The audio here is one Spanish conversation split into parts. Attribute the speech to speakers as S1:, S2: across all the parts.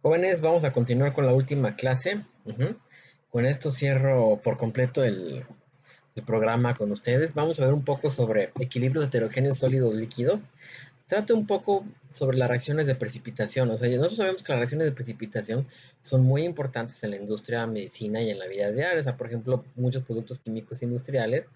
S1: Jóvenes, vamos a continuar con la última clase. Con esto cierro por completo el programa con ustedes. Vamos a ver un poco sobre equilibrios heterogéneos sólidos líquidos. Trata un poco sobre las reacciones de precipitación. O sea, nosotros sabemos que las reacciones de precipitación son muy importantes en la industria, medicina y en la vida diaria. O sea, por ejemplo, muchos productos químicos industriales,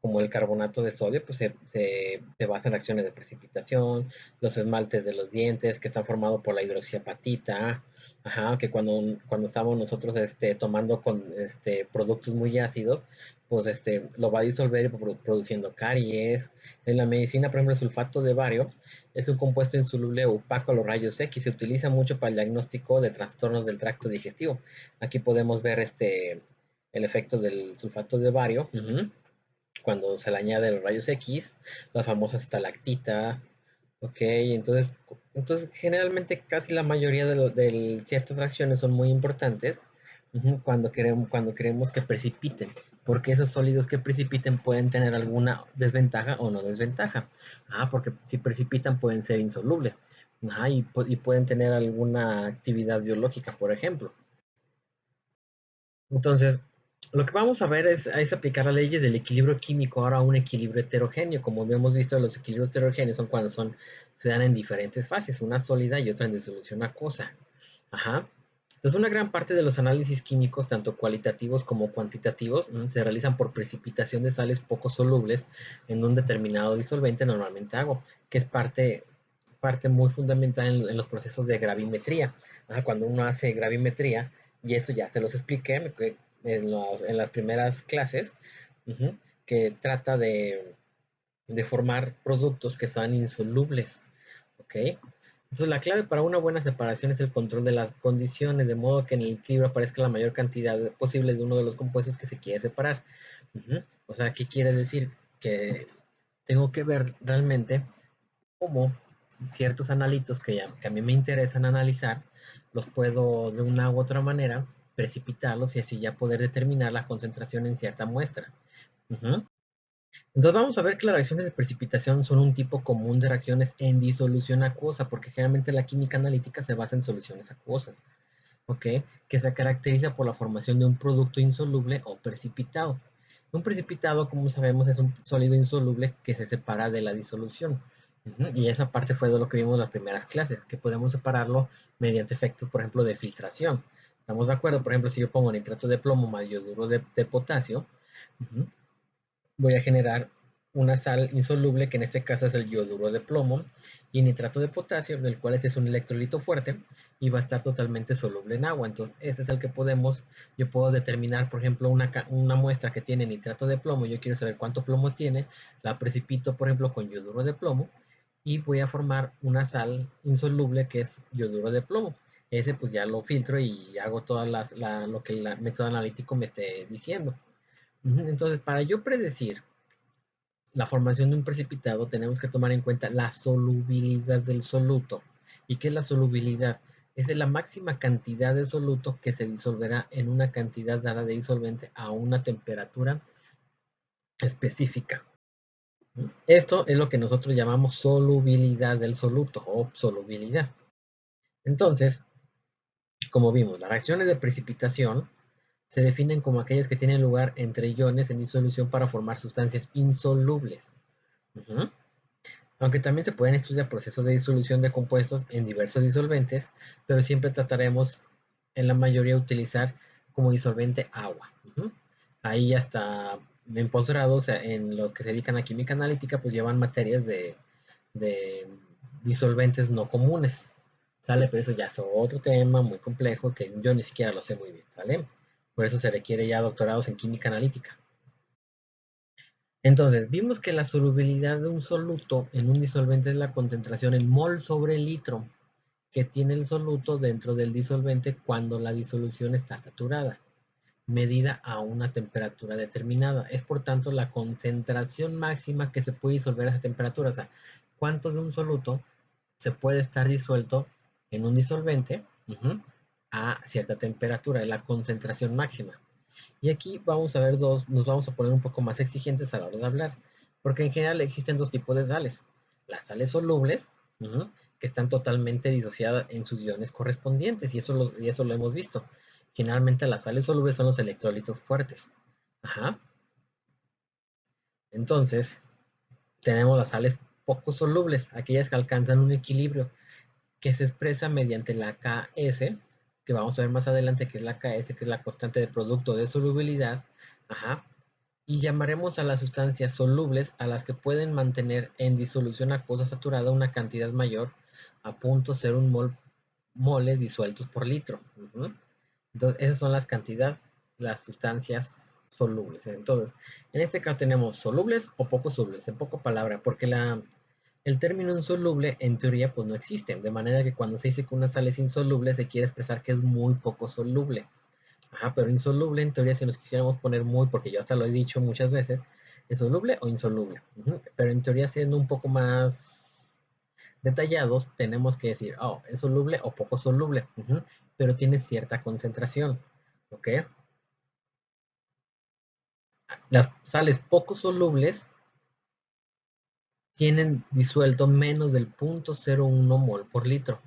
S1: como el carbonato de sodio, pues se basan en reacciones de precipitación, los esmaltes de los dientes, que están formados por la hidroxiapatita, ajá, que cuando estamos nosotros tomando con productos muy ácidos, pues lo va a disolver produciendo caries. En la medicina, por ejemplo, el sulfato de bario es un compuesto insoluble opaco a los rayos X. Se utiliza mucho para el diagnóstico de trastornos del tracto digestivo. Aquí podemos ver el efecto del sulfato de bario, cuando se le añade los rayos X, las famosas estalactitas. Ok, entonces generalmente casi la mayoría de ciertas reacciones son muy importantes cuando queremos que precipiten, porque esos sólidos que precipiten pueden tener alguna desventaja o no desventaja. Porque si precipitan pueden ser insolubles. Y pueden tener alguna actividad biológica, por ejemplo. Entonces, lo que vamos a ver es aplicar las leyes del equilibrio químico ahora a un equilibrio heterogéneo. Como hemos visto, los equilibrios heterogéneos son cuando se dan en diferentes fases, una sólida y otra en disolución acuosa. Ajá. Entonces, una gran parte de los análisis químicos, tanto cualitativos como cuantitativos, se realizan por precipitación de sales poco solubles en un determinado disolvente, normalmente agua, que es parte muy fundamental en los procesos de gravimetría. Cuando uno hace gravimetría, y eso ya se los expliqué en las primeras clases, ujú, que trata de formar productos que son insolubles. ¿Ok? Entonces, la clave para una buena separación es el control de las condiciones, de modo que en el equilibrio aparezca la mayor cantidad posible de uno de los compuestos que se quiere separar. O sea, ¿qué quiere decir? Que tengo que ver realmente cómo ciertos analitos que a mí me interesan analizar, los puedo de una u otra manera precipitarlos y así ya poder determinar la concentración en cierta muestra. Ujú. Entonces vamos a ver que las reacciones de precipitación son un tipo común de reacciones en disolución acuosa, porque generalmente la química analítica se basa en soluciones acuosas, ¿ok? Que se caracteriza por la formación de un producto insoluble o precipitado. Un precipitado, como sabemos, es un sólido insoluble que se separa de la disolución. Y esa parte fue de lo que vimos en las primeras clases, que podemos separarlo mediante efectos, por ejemplo, de filtración. ¿Estamos de acuerdo? Por ejemplo, si yo pongo nitrato de plomo más yoduro de potasio, uh-huh, voy a generar una sal insoluble, que en este caso es el yoduro de plomo, y nitrato de potasio, del cual ese es un electrolito fuerte y va a estar totalmente soluble en agua. Entonces, este es el que yo puedo determinar, por ejemplo, una muestra que tiene nitrato de plomo. Yo quiero saber cuánto plomo tiene, la precipito, por ejemplo, con yoduro de plomo y voy a formar una sal insoluble que es yoduro de plomo. Ese pues ya lo filtro y hago lo que el método analítico me esté diciendo. Entonces, para yo predecir la formación de un precipitado, tenemos que tomar en cuenta la solubilidad del soluto. ¿Y qué es la solubilidad? Es de la máxima cantidad de soluto que se disolverá en una cantidad dada de disolvente a una temperatura específica. Esto es lo que nosotros llamamos solubilidad del soluto o solubilidad. Entonces, como vimos, las reacciones de precipitación se definen como aquellas que tienen lugar entre iones en disolución para formar sustancias insolubles. Ujú. Aunque también se pueden estudiar procesos de disolución de compuestos en diversos disolventes, pero siempre trataremos en la mayoría utilizar como disolvente agua. Ahí hasta en posgrado, o sea, en los que se dedican a química analítica, pues llevan materias de disolventes no comunes, ¿sale? Pero eso ya es otro tema muy complejo que yo ni siquiera lo sé muy bien, ¿sale? Por eso se requiere ya doctorados en química analítica. Entonces, vimos que la solubilidad de un soluto en un disolvente es la concentración en mol sobre litro que tiene el soluto dentro del disolvente cuando la disolución está saturada, medida a una temperatura determinada. Es por tanto la concentración máxima que se puede disolver a esa temperatura. O sea, cuánto de un soluto se puede estar disuelto en un disolvente a cierta temperatura, es la concentración máxima. Y aquí vamos a ver nos vamos a poner un poco más exigentes a la hora de hablar, porque en general existen dos tipos de sales. Las sales solubles, que están totalmente disociadas en sus iones correspondientes, y eso lo hemos visto. Generalmente las sales solubles son los electrolitos fuertes. Ajá. Entonces, tenemos las sales poco solubles, aquellas que alcanzan un equilibrio que se expresa mediante la Ks, que vamos a ver más adelante que es la Ks, que es la constante de producto de solubilidad. Ajá. Y llamaremos a las sustancias solubles a las que pueden mantener en disolución acuosa saturada una cantidad mayor a 0.01 moles disueltos por litro. Entonces, esas son las cantidades, las sustancias solubles. Entonces, en este caso tenemos solubles o poco solubles, en poca palabra, porque el término insoluble en teoría pues no existe, de manera que cuando se dice que una sal es insoluble se quiere expresar que es muy poco soluble. Ajá, pero insoluble en teoría si nos quisiéramos poner muy, porque yo hasta lo he dicho muchas veces, ¿es soluble o insoluble? Pero en teoría siendo un poco más detallados, tenemos que decir, oh, es soluble o poco soluble, pero tiene cierta concentración, ¿ok? Las sales poco solubles tienen disuelto menos del 0.01 mol por litro.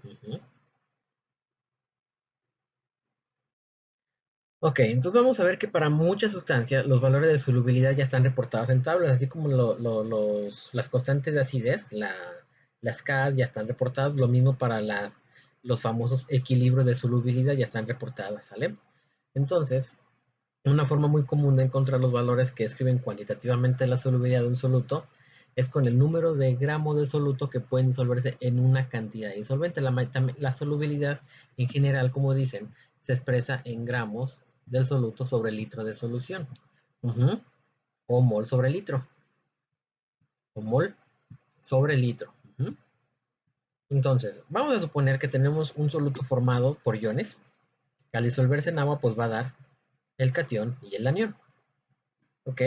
S1: Ok, entonces vamos a ver que para muchas sustancias los valores de solubilidad ya están reportados en tablas, así como las constantes de acidez, las K ya están reportadas, lo mismo para los famosos equilibrios de solubilidad ya están reportadas, ¿sale? Entonces, una forma muy común de encontrar los valores que describen cuantitativamente la solubilidad de un soluto es con el número de gramos de soluto que pueden disolverse en una cantidad de disolvente. La solubilidad en general, como dicen, se expresa en gramos del soluto sobre litro de solución. O mol sobre litro. O mol sobre litro. Entonces, vamos a suponer que tenemos un soluto formado por iones. Al disolverse en agua, pues va a dar el catión y el anión. ¿Ok?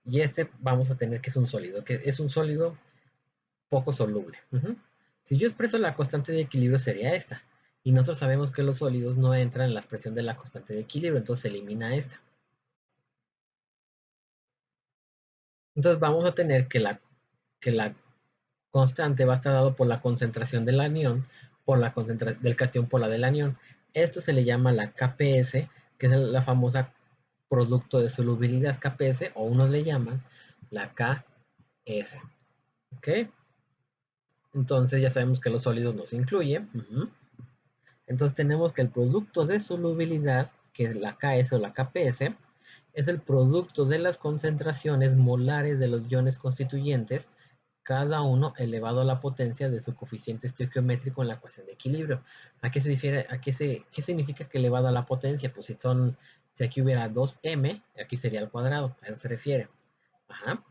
S1: Y este vamos a tener que es un sólido, que es un sólido poco soluble. Si yo expreso la constante de equilibrio sería esta. Y nosotros sabemos que los sólidos no entran en la expresión de la constante de equilibrio, entonces se elimina esta. Entonces vamos a tener que la constante va a estar dado por la concentración del anión, por la del catión por la del anión. Esto se le llama la KPS, que es la famosa producto de solubilidad KPS, o unos le llaman la KS. ¿Ok? Entonces ya sabemos que los sólidos no se incluyen. Entonces tenemos que el producto de solubilidad, que es la Ks o la Kps, es el producto de las concentraciones molares de los iones constituyentes, cada uno elevado a la potencia de su coeficiente estequiométrico en la ecuación de equilibrio. ¿A qué se difiere? ¿Qué significa que elevado a la potencia? Pues si aquí hubiera 2m, aquí sería al cuadrado, a eso se refiere. Ajá.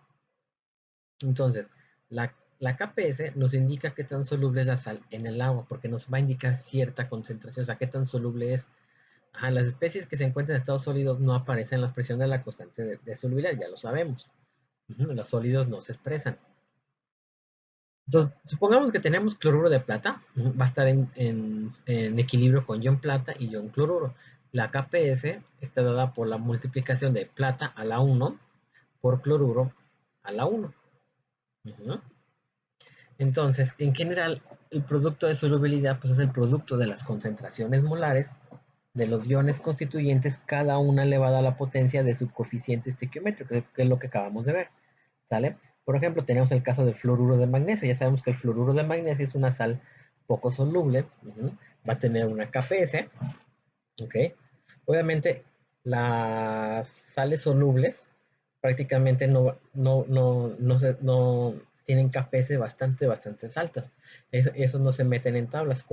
S1: Entonces, la KPS nos indica qué tan soluble es la sal en el agua, porque nos va a indicar cierta concentración, o sea, qué tan soluble es. Ajá, las especies que se encuentran en estados sólidos no aparecen en la expresión de la constante de solubilidad, ya lo sabemos. Los sólidos no se expresan. Entonces, supongamos que tenemos cloruro de plata, va a estar en equilibrio con ion plata y ion cloruro. La KPS está dada por la multiplicación de plata a la 1 por cloruro a la 1. Entonces, en general, el producto de solubilidad pues, es el producto de las concentraciones molares de los iones constituyentes, cada una elevada a la potencia de su coeficiente estequiométrico, que es lo que acabamos de ver. ¿Sale? Por ejemplo, tenemos el caso del fluoruro de magnesio. Ya sabemos que el fluoruro de magnesio es una sal poco soluble. Va a tener una KPS. ¿Ok? Obviamente, las sales solubles prácticamente no tienen KPS bastante altas. Esos no se meten en tablas,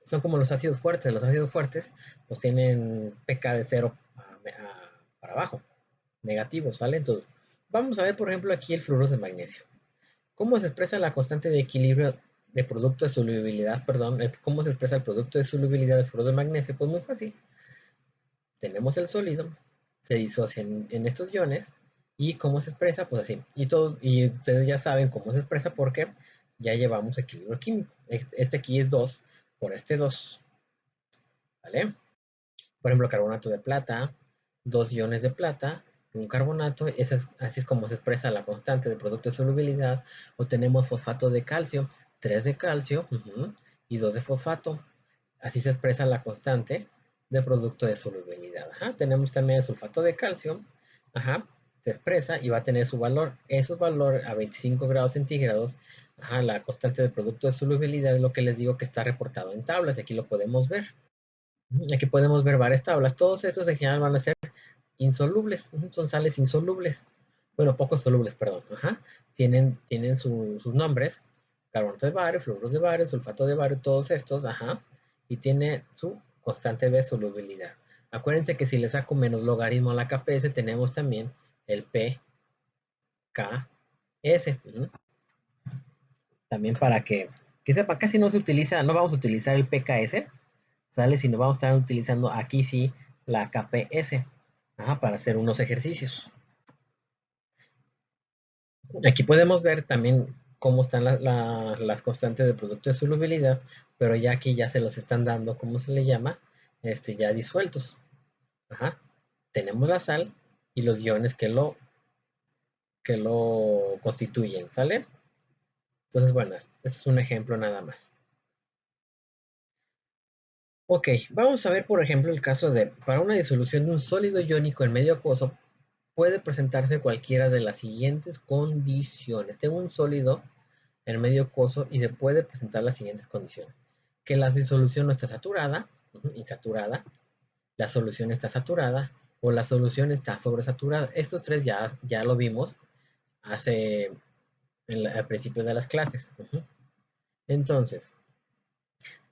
S1: son como los ácidos fuertes. Los ácidos fuertes pues tienen pK de 0 para abajo, negativo, ¿sale? Entonces, vamos a ver, por ejemplo, aquí el fluoruro de magnesio. ¿Cómo se expresa la constante de equilibrio de producto de solubilidad? Perdón, ¿cómo se expresa el producto de solubilidad del fluoruro de magnesio? Pues muy fácil. Tenemos el sólido, se disocia en estos iones, y cómo se expresa, pues así. Y ustedes ya saben cómo se expresa porque ya llevamos equilibrio químico. Este aquí es 2 por este 2. ¿Vale? Por ejemplo, carbonato de plata, 2 iones de plata, un carbonato, así es como se expresa la constante de producto de solubilidad. O tenemos fosfato de calcio, 3 de calcio y 2 de fosfato. Así se expresa la constante de producto de solubilidad. Tenemos también el sulfato de calcio. Se expresa y va a tener su valor. Esos valores a 25 grados centígrados. La constante de producto de solubilidad es lo que les digo que está reportado en tablas. Aquí lo podemos ver. Aquí podemos ver varias tablas. Todos estos en general van a ser insolubles. Son sales insolubles. Bueno, poco solubles, perdón. Tienen sus nombres. Carbonato de bario, fluoros de bario, sulfato de bario, todos estos. Y tiene su constante de solubilidad. Acuérdense que si le saco menos logaritmo a la KPS, tenemos también el PKS. También para que sepa, casi no se utiliza, no vamos a utilizar el PKS, ¿sale? Sino vamos a estar utilizando aquí sí la KPS, para hacer unos ejercicios. Aquí podemos ver también cómo están las constantes de producto de solubilidad, pero ya aquí ya se los están dando, ¿cómo se le llama? Ya disueltos. Tenemos la sal y los iones que lo constituyen, ¿sale? Entonces, bueno, este es un ejemplo nada más. Ok, vamos a ver por ejemplo el caso de, para una disolución de un sólido iónico en medio acuoso, puede presentarse cualquiera de las siguientes condiciones. Tengo un sólido en medio acuoso y se puede presentar las siguientes condiciones. Que la disolución no está saturada, insaturada, la solución está saturada o la solución está sobresaturada. Estos tres ya lo vimos al principio de las clases. Entonces,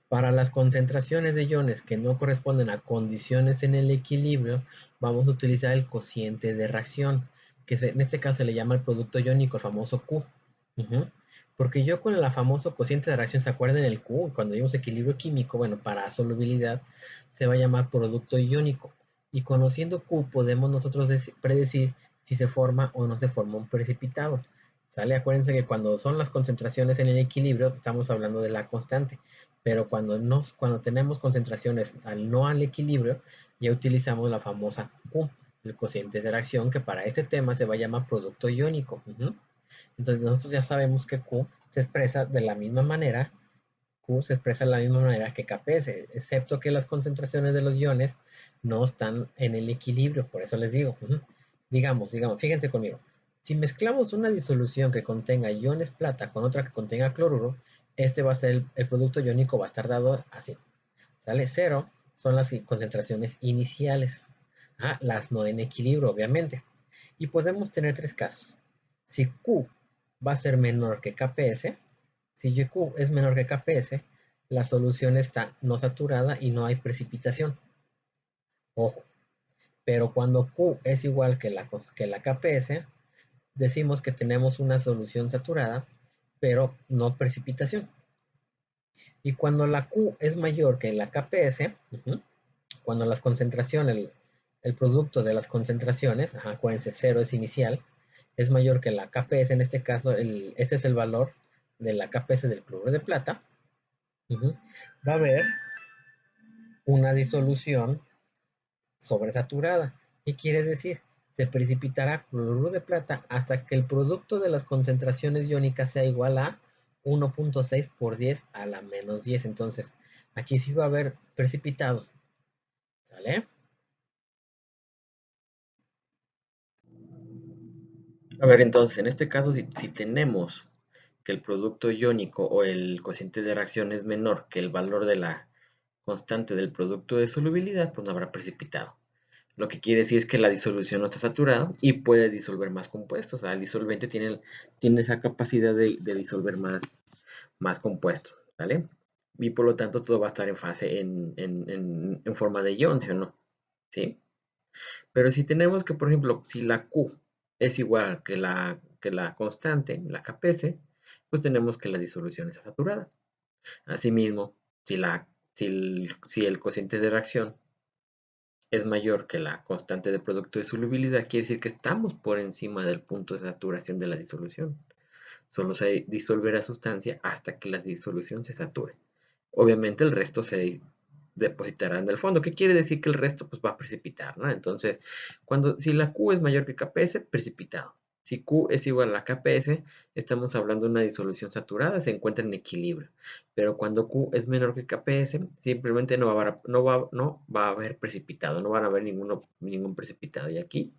S1: para las concentraciones de iones que no corresponden a condiciones en el equilibrio, vamos a utilizar el cociente de reacción, que en este caso se le llama el producto iónico, el famoso Q. Porque yo con el famoso cociente de reacción, ¿se acuerdan el Q? Cuando vimos equilibrio químico, bueno, para solubilidad se va a llamar producto iónico. Y conociendo Q podemos nosotros predecir si se forma o no se forma un precipitado. ¿Sale? Acuérdense que cuando son las concentraciones en el equilibrio, estamos hablando de la constante. Pero cuando tenemos concentraciones no al equilibrio, ya utilizamos la famosa Q, el cociente de reacción, que para este tema se va a llamar producto iónico. Entonces nosotros ya sabemos que Q se expresa de la misma manera, Q se expresa de la misma manera que Kps, excepto que las concentraciones de los iones no están en el equilibrio, por eso les digo. Digamos, fíjense conmigo, si mezclamos una disolución que contenga iones plata con otra que contenga cloruro, este va a ser el producto iónico, va a estar dado así. ¿Sale? Cero son las concentraciones iniciales, las no en equilibrio, obviamente. Y podemos tener tres casos. Si Q va a ser menor que Kps, si Q es menor que Kps, la solución está no saturada y no hay precipitación. Ojo, pero cuando Q es igual que la Kps, decimos que tenemos una solución saturada, pero no precipitación. Y cuando la Q es mayor que la Kps, cuando las concentraciones, el producto de las concentraciones, acuérdense, 0 es inicial, es mayor que la Kps, en este caso, este es el valor de la Kps del cloruro de plata, va a haber una disolución sobresaturada. ¿Qué quiere decir? Se precipitará cloruro de plata hasta que el producto de las concentraciones iónicas sea igual a 1.6 por 10 a la menos 10. Entonces, aquí sí va a haber precipitado. ¿Sale? A ver, entonces, en este caso, si tenemos que el producto iónico o el cociente de reacción es menor que el valor de la constante del producto de solubilidad, pues no habrá precipitado. Lo que quiere decir es que la disolución no está saturada y puede disolver más compuestos. El disolvente tiene esa capacidad de disolver más compuestos, ¿vale? Y por lo tanto todo va a estar en fase en forma de ion, ¿sí o no? ¿Sí? Pero si tenemos que, por ejemplo, si la Q es igual que la constante, la Kps, pues tenemos que la disolución está saturada. Asimismo, si el cociente de reacción es mayor que la constante de producto de solubilidad, quiere decir que estamos por encima del punto de saturación de la disolución. Solo se disolverá la sustancia hasta que la disolución se sature. Obviamente el resto se depositará en el fondo. ¿Qué quiere decir? Que el resto pues, va a precipitar, ¿no? Entonces, si la Q es mayor que Kps, precipitado. Si Q es igual a la Kps, estamos hablando de una disolución saturada, se encuentra en equilibrio. Pero cuando Q es menor que Kps, simplemente no va a haber precipitado, no van a haber ningún precipitado. Y aquí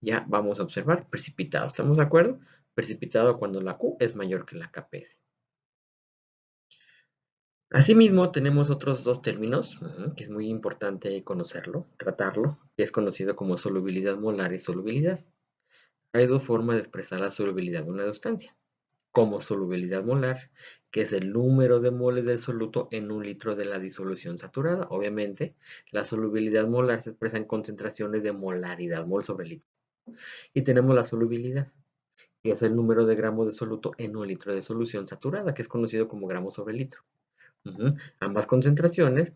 S1: ya vamos a observar precipitado. ¿Estamos de acuerdo? Precipitado cuando la Q es mayor que la Kps. Asimismo, tenemos otros dos términos, que es muy importante conocerlo, tratarlo, que es conocido como solubilidad molar y solubilidad. Hay dos formas de expresar la solubilidad de una sustancia, como solubilidad molar, que es el número de moles del soluto en un litro de la disolución saturada. Obviamente, la solubilidad molar se expresa en concentraciones de molaridad, mol sobre litro. Y tenemos la solubilidad, que es el número de gramos de soluto en un litro de solución saturada, que es conocido como gramos sobre litro. Ambas concentraciones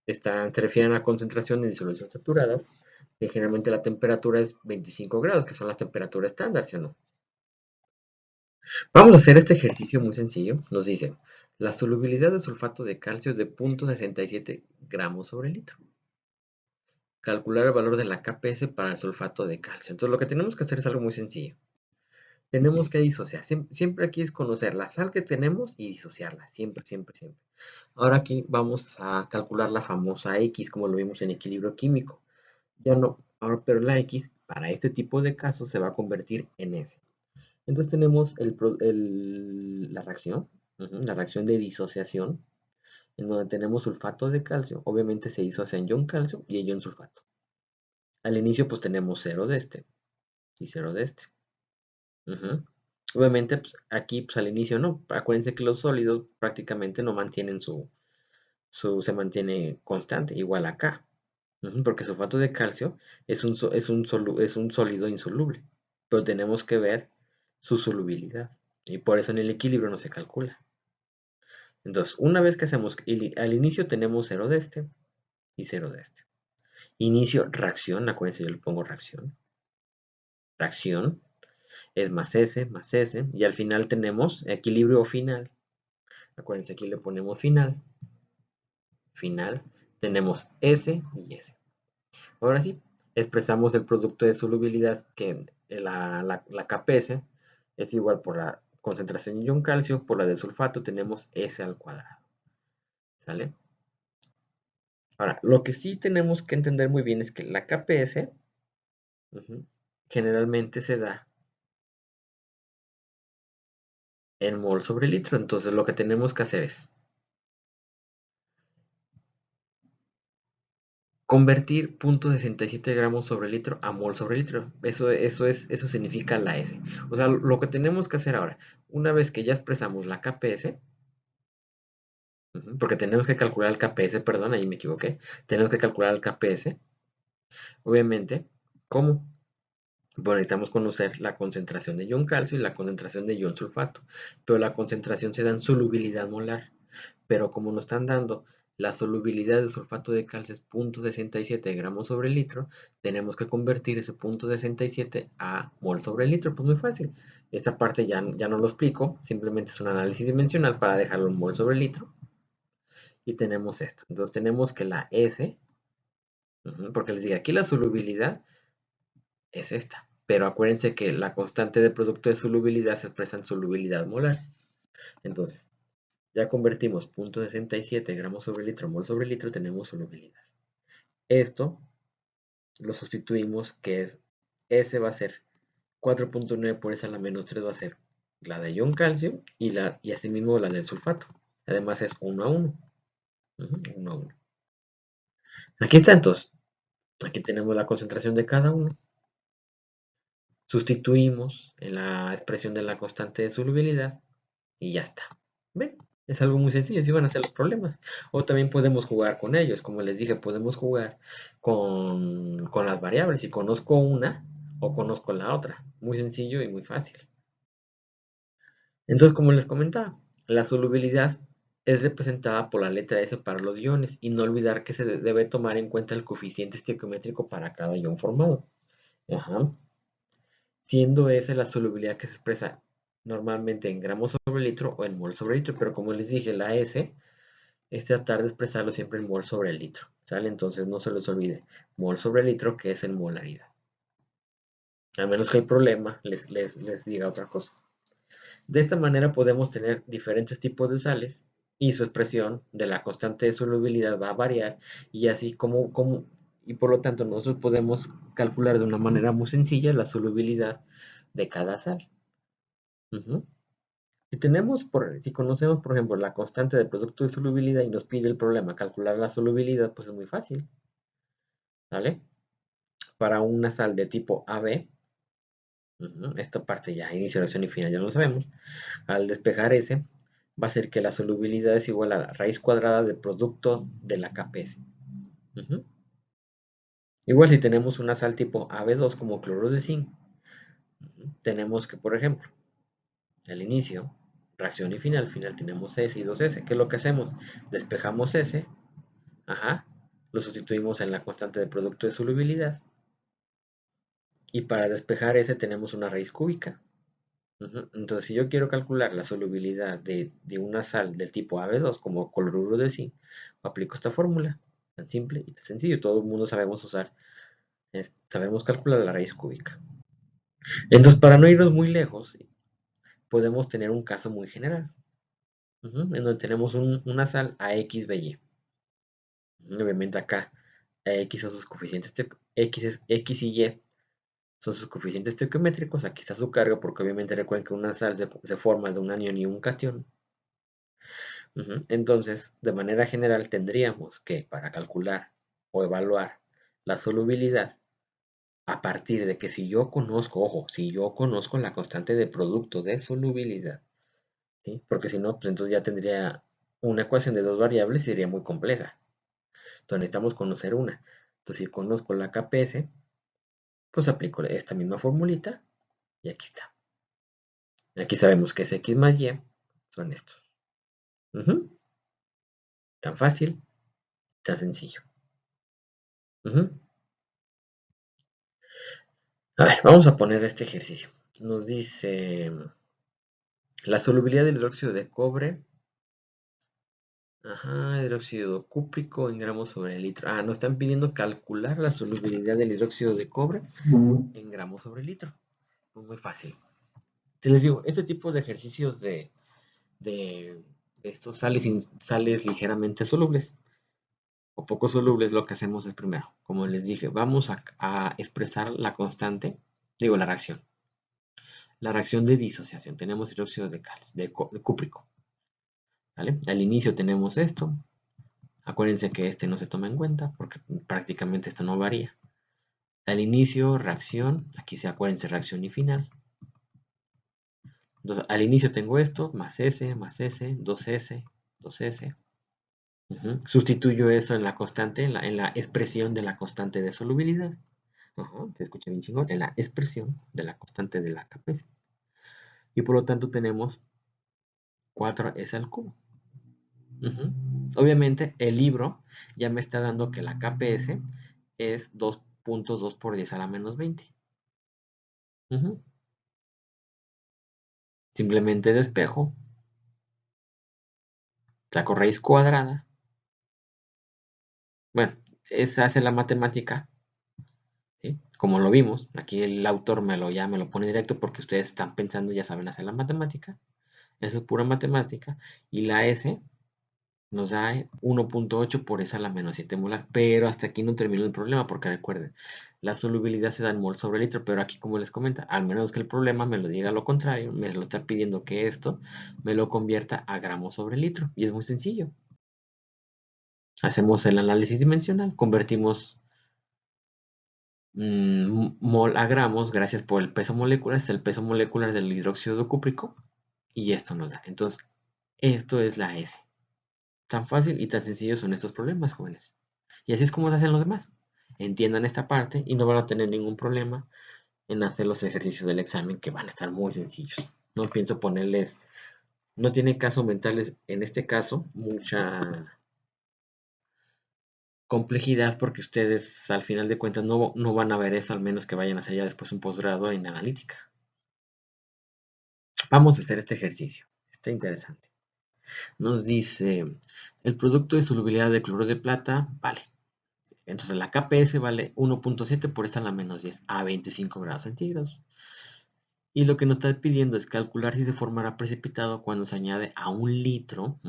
S1: se refieren a concentración de disolución saturadas, que generalmente la temperatura es 25 grados, que son las temperaturas estándar, ¿sí o no? Vamos a hacer este ejercicio muy sencillo. Nos dice, la solubilidad de sulfato de calcio es de 0.67 gramos sobre litro. Calcular el valor de la Kps para el sulfato de calcio. Entonces lo que tenemos que hacer es algo muy sencillo. Tenemos que disociar. Siempre aquí es conocer la sal que tenemos y disociarla. Siempre, siempre, siempre. Ahora aquí vamos a calcular la famosa X, como lo vimos en equilibrio químico. Ya no, ahora, pero la X para este tipo de casos se va a convertir en S. Entonces tenemos la reacción, la reacción de disociación, en donde tenemos sulfato de calcio. Obviamente se disocia en ion calcio y en ion sulfato. Al inicio pues tenemos 0 de este y 0 de este. Obviamente pues, aquí pues, al inicio no. Acuérdense que los sólidos prácticamente no mantienen se mantiene constante, igual acá. Porque sulfato de calcio es un sólido insoluble. Pero tenemos que ver su solubilidad. Y por eso en el equilibrio no se calcula. Entonces, una vez que hacemos, al inicio tenemos 0 de este y 0 de este. Inicio reacción, acuérdense, yo le pongo reacción. Reacción es más S, y al final tenemos equilibrio final. Acuérdense, aquí le ponemos final. Final, tenemos S y S. Ahora sí, expresamos el producto de solubilidad que la Kps es igual por la concentración de ion calcio por la de sulfato, tenemos S al cuadrado. ¿Sale? Ahora, lo que sí tenemos que entender muy bien es que la Kps generalmente se da en mol sobre litro. Entonces lo que tenemos que hacer es convertir 0.67 gramos sobre litro a mol sobre litro. Eso significa la S. O sea, lo que tenemos que hacer ahora, una vez que ya expresamos la Kps, porque tenemos que calcular el Kps, perdón, ahí me equivoqué. Tenemos que calcular el Kps. Obviamente, ¿cómo? Bueno, necesitamos conocer la concentración de ion calcio y la concentración de ion sulfato. Pero la concentración se da en solubilidad molar. Pero como nos están dando la solubilidad de sulfato de calcio es 0.67 gramos sobre litro, tenemos que convertir ese 0.67 a mol sobre litro. Pues muy fácil. Esta parte ya no lo explico, simplemente es un análisis dimensional para dejarlo en mol sobre litro. Y tenemos esto. Entonces tenemos que la S, porque les digo, aquí la solubilidad es esta. Pero acuérdense que la constante de producto de solubilidad se expresa en solubilidad molar. Entonces, ya convertimos 0.67 gramos sobre litro, mol sobre litro, tenemos solubilidad. Esto lo sustituimos, que es S va a ser 4.9 por S a la menos 3 va a ser la de ion calcio y asimismo la del sulfato. Además es 1 a 1. 1 a 1. Aquí está entonces. Aquí tenemos la concentración de cada uno. Sustituimos en la expresión de la constante de solubilidad y ya está. ¿Ven? Es algo muy sencillo, así van a ser los problemas. O también podemos jugar con ellos, como les dije, podemos jugar con las variables. Si conozco una o conozco la otra. Muy sencillo y muy fácil. Entonces, como les comentaba, la solubilidad es representada por la letra S para los iones y no olvidar que se debe tomar en cuenta el coeficiente estequiométrico para cada ion formado. Ajá. Siendo esa la solubilidad que se expresa normalmente en gramos sobre litro o en mol sobre litro, pero como les dije, la S es tratar de expresarlo siempre en mol sobre litro, ¿sale? Entonces no se les olvide, mol sobre litro, que es en molaridad. a menos que el problema les diga otra cosa. De esta manera podemos tener diferentes tipos de sales y su expresión de la constante de solubilidad va a variar y así y por lo tanto nosotros podemos calcular de una manera muy sencilla la solubilidad de cada sal. Ujú. Si conocemos, por ejemplo, la constante del producto de solubilidad y nos pide el problema calcular la solubilidad, pues es muy fácil, ¿vale? Para una sal de tipo AB, esta parte ya, inicio, reacción y final, ya lo sabemos. Al despejar S, va a ser que la solubilidad es igual a la raíz cuadrada del producto de la KPS. Ujú. Igual si tenemos una sal tipo AB2 como cloruro de zinc, tenemos que, por ejemplo, al inicio, reacción y final tenemos S y 2S. ¿Qué es lo que hacemos? Despejamos S, lo sustituimos en la constante de producto de solubilidad, y para despejar S tenemos una raíz cúbica. Entonces, si yo quiero calcular la solubilidad de una sal del tipo AB2 como cloruro de zinc, aplico esta fórmula, tan simple y tan sencillo. Todo el mundo sabemos sabemos calcular la raíz cúbica. Entonces, para no irnos muy lejos, podemos tener un caso muy general, en donde tenemos una sal AXBY. Obviamente acá X son sus coeficientes, X y Y son sus coeficientes estequiométricos. Aquí está su carga, porque obviamente recuerden que una sal se forma de un anión y un cation. Entonces, de manera general, tendríamos que, para calcular o evaluar la solubilidad, a partir de que si yo conozco, ojo, si yo conozco la constante de producto de solubilidad, ¿sí? Porque si no, pues entonces ya tendría una ecuación de dos variables y sería muy compleja. Entonces necesitamos conocer una. Entonces, si conozco la KPS, pues aplico esta misma formulita y aquí está. Aquí sabemos que es X más Y, son estos. Ujú. Tan fácil, tan sencillo. Ujú. A ver, vamos a poner este ejercicio. Nos dice la solubilidad del hidróxido de cobre, hidróxido cúprico en gramos sobre litro. Nos están pidiendo calcular la solubilidad del hidróxido de cobre en gramos sobre litro. Muy fácil. Te les digo, este tipo de ejercicios de estos sales ligeramente solubles o poco solubles, lo que hacemos es primero, como les dije, vamos a expresar la constante, la reacción. La reacción de disociación, tenemos hidróxido de calcio, de cúprico, ¿vale? Al inicio tenemos esto, acuérdense que este no se toma en cuenta porque prácticamente esto no varía. Al inicio, reacción, aquí se acuérdense reacción y final. Entonces, al inicio tengo esto, más S, 2S, 2S. Sustituyo eso en la constante, en la expresión de la constante de solubilidad. Se escucha bien chingón, en la expresión de la constante de la KPS. Y por lo tanto tenemos 4S al cubo. Obviamente el libro ya me está dando que la KPS es 2.2 por 10 a la menos 20. Simplemente despejo, saco raíz cuadrada. Bueno, esa hace la matemática, ¿sí? Como lo vimos, aquí el autor ya me lo pone directo porque ustedes están pensando, ya saben hacer la matemática. Eso es pura matemática. Y la S nos da 1.8 por esa a la menos 7 molar. Pero hasta aquí no terminó el problema, porque recuerden, la solubilidad se da en mol sobre litro, pero aquí como les comenta, al menos que el problema me lo diga lo contrario, me lo está pidiendo que esto me lo convierta a gramos sobre litro. Y es muy sencillo. Hacemos el análisis dimensional, convertimos mol a gramos, gracias por el peso molecular, es el peso molecular del hidróxido cúprico, y esto nos da. Entonces, esto es la S. Tan fácil y tan sencillo son estos problemas, jóvenes. Y así es como se hacen los demás. Entiendan esta parte y no van a tener ningún problema en hacer los ejercicios del examen, que van a estar muy sencillos. No pienso ponerles, no tiene caso aumentarles en este caso mucha complejidad, porque ustedes al final de cuentas no van a ver eso, al menos que vayan a hacer ya después un posgrado en analítica. Vamos a hacer este ejercicio. Está interesante. Nos dice el producto de solubilidad de cloruro de plata, vale. Entonces la KPS vale 1.7 por esa a la menos 10 a 25 grados centígrados. Y lo que nos está pidiendo es calcular si se formará precipitado cuando se añade a un litro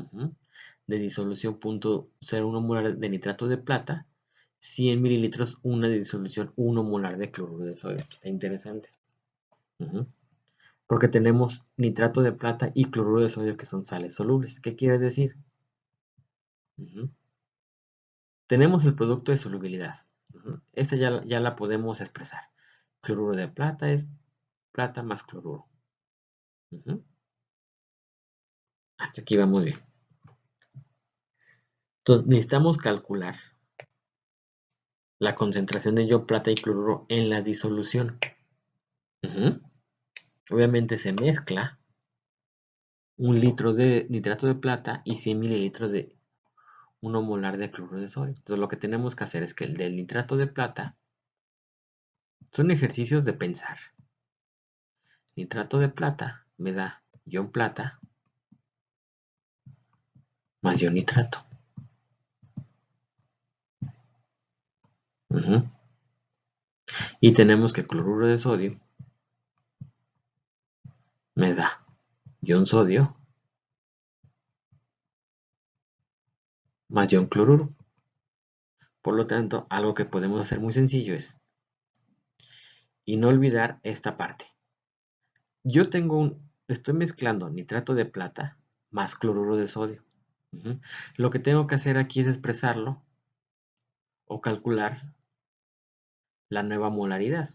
S1: de disolución 0.01 molar de nitrato de plata, 100 mililitros una de disolución 1 molar de cloruro de sodio. Está interesante. Porque tenemos nitrato de plata y cloruro de sodio que son sales solubles. ¿Qué quiere decir? Tenemos el producto de solubilidad. Esta ya la podemos expresar. Cloruro de plata es plata más cloruro. Hasta aquí vamos bien. Entonces necesitamos calcular la concentración de yodo, plata y cloruro en la disolución. Obviamente se mezcla 1 litro de nitrato de plata y 100 mililitros de 1 molar de cloruro de sodio. Entonces lo que tenemos que hacer es que el del nitrato de plata son ejercicios de pensar. Nitrato de plata me da ion plata más ion nitrato. Y tenemos que cloruro de sodio me da ion sodio más ion cloruro. Por lo tanto, algo que podemos hacer muy sencillo es, y no olvidar esta parte. Yo estoy mezclando nitrato de plata más cloruro de sodio. Lo que tengo que hacer aquí es expresarlo o calcular la nueva molaridad.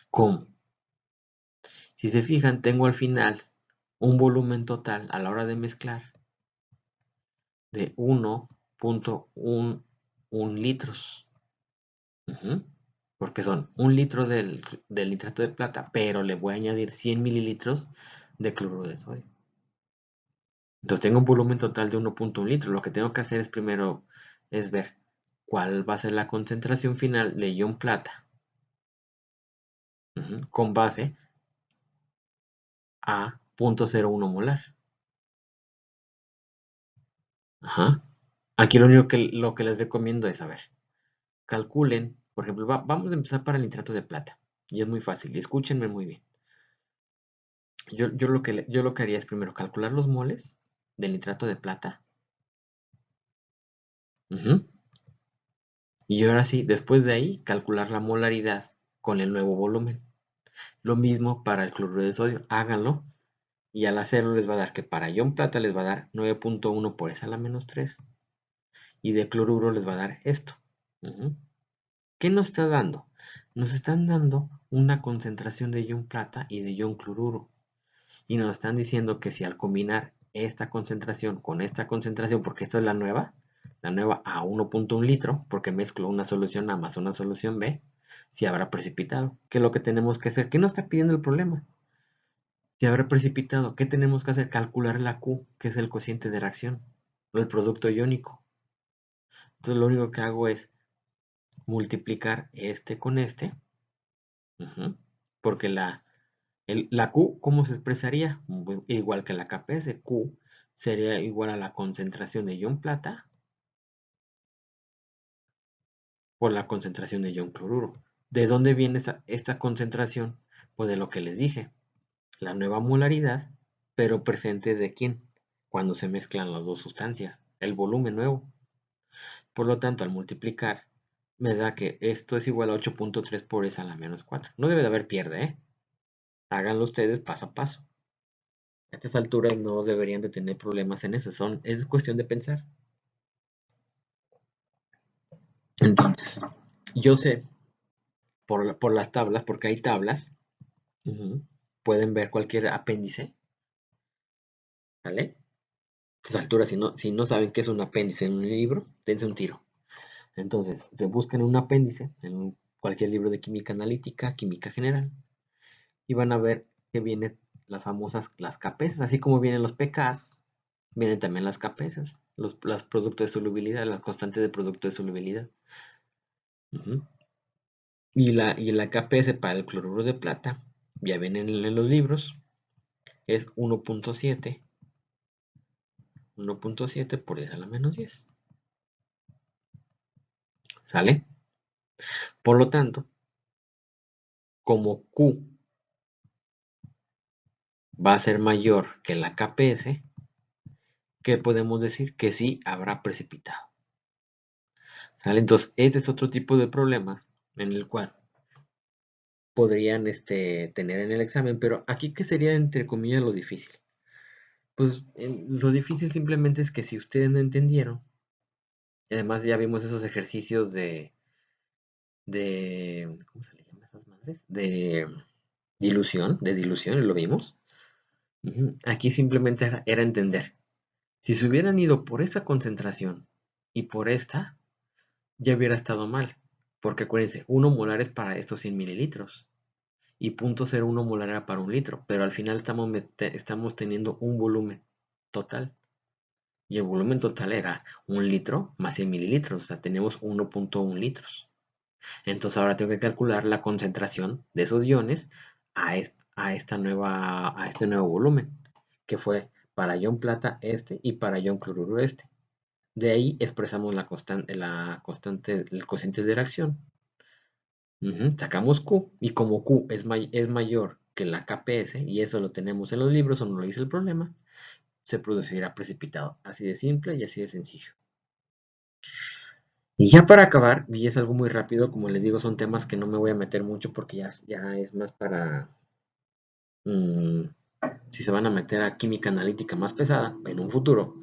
S1: ¿Cómo? Si se fijan, tengo al final un volumen total a la hora de mezclar de 1.11 litros. Porque son 1 litro del nitrato de plata, pero le voy a añadir 100 mililitros de cloruro de sodio. Entonces tengo un volumen total de 1.1 litros. Lo que tengo que hacer es primero es ver cuál va a ser la concentración final de ion plata con base a 0.01 molar. Aquí lo que les recomiendo es, a ver, calculen, por ejemplo, vamos a empezar para el nitrato de plata. Y es muy fácil, y escúchenme muy bien. Yo lo que haría es primero calcular los moles del nitrato de plata. Y ahora sí, después de ahí, calcular la molaridad con el nuevo volumen. Lo mismo para el cloruro de sodio, háganlo. Y al hacerlo les va a dar que para ion plata les va a dar 9.1 por esa a la menos 3. Y de cloruro les va a dar esto. ¿Qué nos está dando? Nos están dando una concentración de ion plata y de ion cloruro. Y nos están diciendo que si al combinar esta concentración con esta concentración, porque esta es la nueva a 1.1 litro, porque mezclo una solución A más una solución B, si habrá precipitado. ¿Qué es lo que tenemos que hacer? ¿Qué nos está pidiendo el problema? Si habrá precipitado, ¿qué tenemos que hacer? Calcular la Q, que es el cociente de reacción, o el producto iónico. Entonces lo único que hago es multiplicar este con este, porque la Q, ¿cómo se expresaría? Igual que la KPS, Q sería igual a la concentración de ion plata por la concentración de ion cloruro. ¿De dónde viene esta concentración? Pues de lo que les dije, la nueva molaridad, pero presente de quién, cuando se mezclan las dos sustancias, el volumen nuevo. Por lo tanto, al multiplicar, me da que esto es igual a 8.3 por esa a la menos 4. No debe de haber pierde, ¿eh? Háganlo ustedes paso a paso. A estas alturas no deberían de tener problemas en eso, es cuestión de pensar. Entonces, yo sé por las tablas, porque hay tablas, pueden ver cualquier apéndice, ¿vale? A estas alturas, si no saben qué es un apéndice en un libro, dense un tiro. Entonces, se buscan un apéndice en cualquier libro de química analítica, química general, y van a ver que vienen las famosas, las capesas, así como vienen los pKs, vienen también las capesas, los productos de solubilidad, las constantes de producto de solubilidad. Y la KPS para el cloruro de plata, ya vienen en los libros, es 1.7 por 10 a la menos 10. ¿Sale? Por lo tanto, como Q va a ser mayor que la KPS, ¿qué podemos decir? Que sí habrá precipitado. ¿Sale? Entonces, este es otro tipo de problemas en el cual podrían tener en el examen, pero aquí, ¿qué sería entre comillas lo difícil? Pues lo difícil simplemente es que si ustedes no entendieron, y además ya vimos esos ejercicios de ¿cómo se le llama a esas madres? De dilución, lo vimos. Ujú. Aquí simplemente era entender. Si se hubieran ido por esa concentración y por esta, ya hubiera estado mal. Porque acuérdense, 1 molar es para estos 100 mililitros y 0.01 molar era para 1 litro. Pero al final estamos teniendo un volumen total. Y el volumen total era 1 litro más 100 mililitros. O sea, tenemos 1.1 litros. Entonces ahora tengo que calcular la concentración de esos iones a este nuevo volumen, que fue para ion plata este y para ion cloruro este. De ahí expresamos el cociente de reacción. Sacamos Q, y como Q es mayor que la KPS, y eso lo tenemos en los libros o no lo dice el problema, se producirá precipitado. Así de simple y así de sencillo. Y ya para acabar, y es algo muy rápido, como les digo, son temas que no me voy a meter mucho porque ya es más para, mm, si se van a meter a química analítica más pesada en un futuro,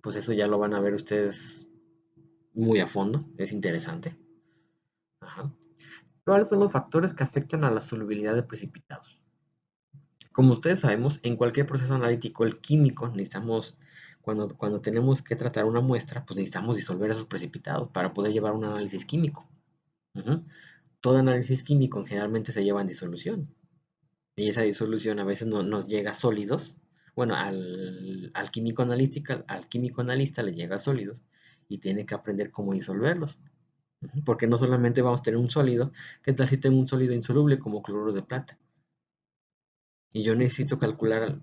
S1: pues eso ya lo van a ver ustedes muy a fondo, es interesante. Ajá. ¿Cuáles son los factores que afectan a la solubilidad de precipitados? Como ustedes sabemos, en cualquier proceso analítico, el químico, cuando tenemos que tratar una muestra, pues necesitamos disolver esos precipitados para poder llevar un análisis químico. Ujú. Todo análisis químico generalmente se lleva en disolución. Y esa disolución a veces no nos llega a sólidos. Bueno, al químico analista le llega a sólidos y tiene que aprender cómo disolverlos. Porque no solamente vamos a tener un sólido, ¿qué tal si tengo un sólido insoluble como cloruro de plata? Y yo necesito calcular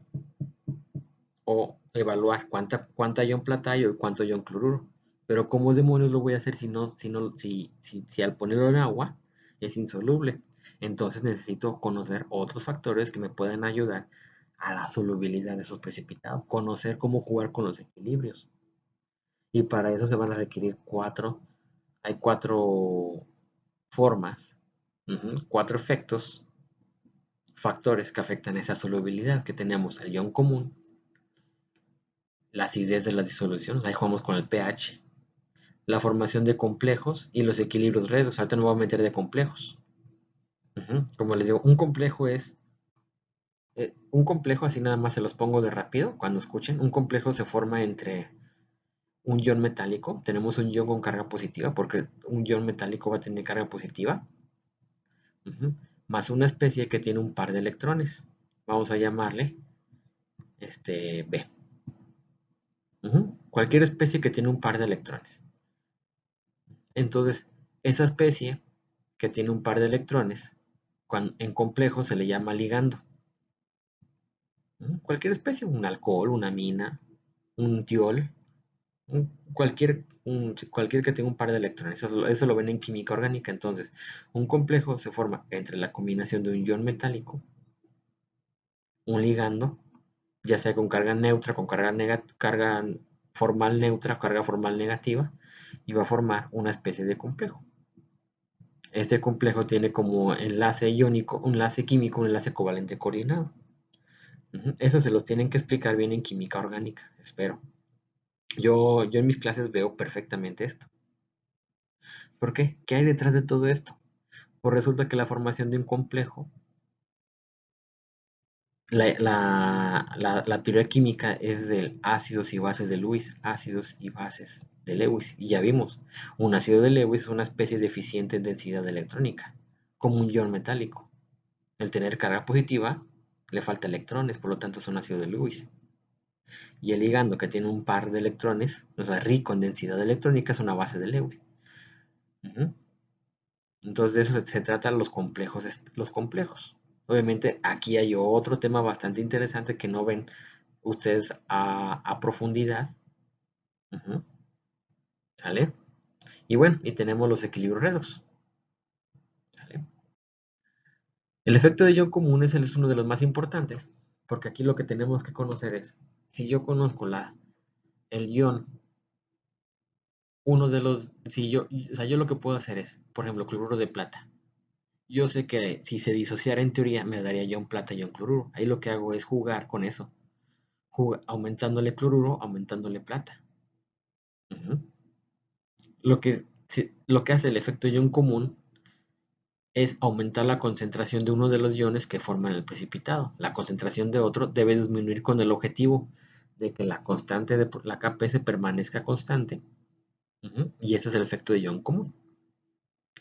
S1: o evaluar cuánta ion plata hay o cuánto ion cloruro. Pero ¿cómo demonios lo voy a hacer si al ponerlo en agua es insoluble? Entonces necesito conocer otros factores que me puedan ayudar a la solubilidad de esos precipitados, conocer cómo jugar con los equilibrios. Y para eso se van a requerir hay cuatro formas, cuatro efectos, factores que afectan esa solubilidad, que tenemos el ion común, la acidez de la disolución, ahí jugamos con el pH, la formación de complejos y los equilibrios redox. Ahorita no voy a meter de complejos. Como les digo, un complejo, así nada más se los pongo de rápido cuando escuchen. Un complejo se forma entre un ion metálico. Tenemos un ion con carga positiva, porque un ion metálico va a tener carga positiva, más una especie que tiene un par de electrones. Vamos a llamarle B. Cualquier especie que tiene un par de electrones. Entonces, esa especie que tiene un par de electrones, en complejo se le llama ligando. Cualquier especie, un alcohol, una amina, un tiol, cualquier que tenga un par de electrones. Eso lo ven en química orgánica. Entonces, un complejo se forma entre la combinación de un ion metálico, un ligando, ya sea con carga neutra, con carga formal neutra, carga formal negativa, y va a formar una especie de complejo. Este complejo tiene como enlace iónico, un enlace químico, un enlace covalente coordinado. Eso se los tienen que explicar bien en química orgánica, espero. Yo en mis clases veo perfectamente esto. ¿Por qué? ¿Qué hay detrás de todo esto? Pues resulta que la formación de un complejo, la teoría química es del ácidos y bases de Lewis, ácidos y bases de Lewis. Y ya vimos, un ácido de Lewis es una especie deficiente en densidad electrónica, como un ion metálico. El tener carga positiva le falta electrones, por lo tanto es un ácido de Lewis. Y el ligando, que tiene un par de electrones, o sea, rico en densidad electrónica, es una base de Lewis. Entonces de eso se tratan los complejos, Obviamente aquí hay otro tema bastante interesante que no ven ustedes a profundidad. ¿Sale? Y bueno, y tenemos los equilibrios redox. ¿Vale? El efecto de ion común es uno de los más importantes, porque aquí lo que tenemos que conocer es, si yo conozco el ion, o sea, yo lo que puedo hacer es, por ejemplo, cloruro de plata. Yo sé que si se disociara en teoría me daría ion plata y ion cloruro. Ahí lo que hago es jugar con eso, aumentándole cloruro, aumentándole plata. Ujú. Lo que hace el efecto ion común es aumentar la concentración de uno de los iones que forman el precipitado. La concentración de otro debe disminuir con el objetivo de que la constante de la Kp permanezca constante. Y este es el efecto de ion común.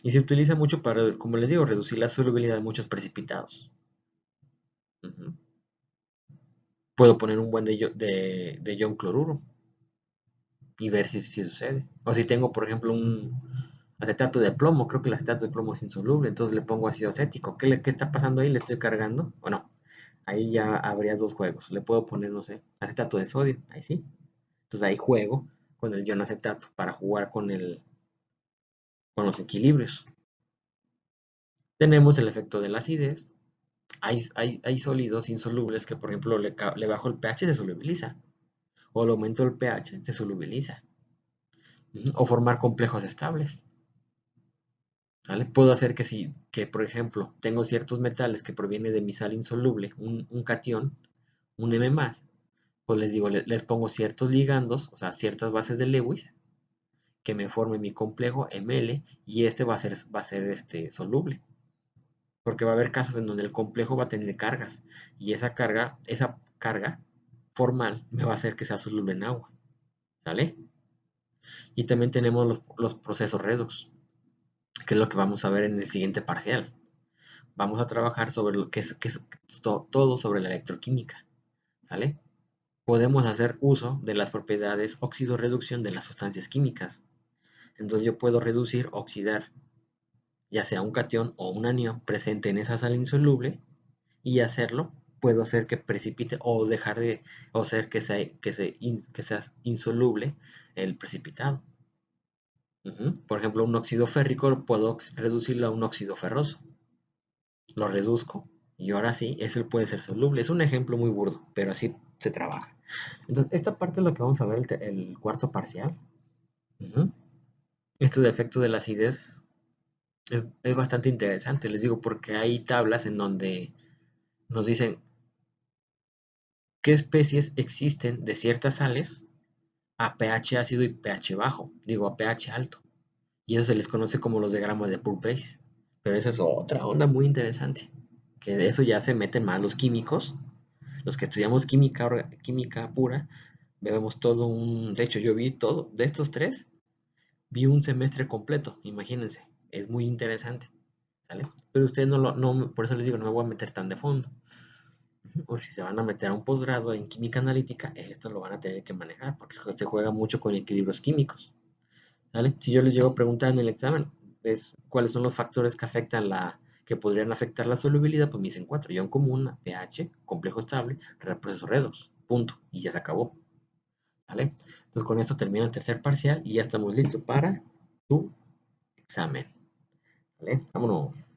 S1: Y se utiliza mucho para, como les digo, reducir la solubilidad de muchos precipitados. Ujú. Puedo poner un buen de ion cloruro y ver si sucede. O si tengo, por ejemplo, un acetato de plomo, creo que el acetato de plomo es insoluble, entonces le pongo ácido acético. ¿Qué está pasando ahí? ¿Le estoy cargando? ¿O no? Ahí ya habría dos juegos. Le puedo poner, no sé, acetato de sodio. Ahí sí. Entonces ahí juego con el ion acetato para jugar con los equilibrios. Tenemos el efecto de la acidez. Hay sólidos insolubles que, por ejemplo, le bajo el pH y se solubiliza. O le aumento el pH, se solubiliza. O formar complejos estables. ¿Vale? Puedo hacer que, por ejemplo, tengo ciertos metales que provienen de mi sal insoluble, un catión, un M+, pues les digo, les pongo ciertos ligandos, o sea, ciertas bases de Lewis, que me forme mi complejo Ml, y este va a ser soluble. Porque va a haber casos en donde el complejo va a tener cargas, y esa carga formal me va a hacer que sea soluble en agua. ¿Sale? Y también tenemos los procesos redox, que es lo que vamos a ver en el siguiente parcial. Vamos a trabajar sobre lo que es todo sobre la electroquímica. ¿Sale? Podemos hacer uso de las propiedades óxido-reducción de las sustancias químicas. Entonces yo puedo reducir, oxidar, ya sea un catión o un anión presente en esa sal insoluble, y hacerlo, puedo hacer que precipite o dejar de, o hacer que sea insoluble el precipitado. Por ejemplo, un óxido férrico puedo reducirlo a un óxido ferroso. Lo reduzco y ahora sí, ese puede ser soluble. Es un ejemplo muy burdo, pero así se trabaja. Entonces, esta parte es lo que vamos a ver el cuarto parcial. Ujú. Esto de efecto de la acidez es bastante interesante, les digo, porque hay tablas en donde nos dicen qué especies existen de ciertas sales a pH ácido y pH bajo, digo a pH alto. Y eso se les conoce como los diagramas de Purbase. Pero esa es otra onda muy interesante, que de eso ya se meten más los químicos. Los que estudiamos química pura, vemos todo un... De hecho, yo vi todo, de estos tres, vi un semestre completo, imagínense. Es muy interesante, ¿sale? Pero ustedes por eso les digo, no me voy a meter tan de fondo. O si se van a meter a un posgrado en química analítica, esto lo van a tener que manejar, porque se juega mucho con equilibrios químicos, ¿vale? Si yo les llego a preguntar en el examen, cuáles son los factores que podrían afectar la solubilidad, pues me dicen cuatro: ion común, pH, complejo estable, proceso redox, punto, y ya se acabó, ¿vale? Entonces con esto termina el tercer parcial y ya estamos listos para tu examen, ¿vale? Vámonos.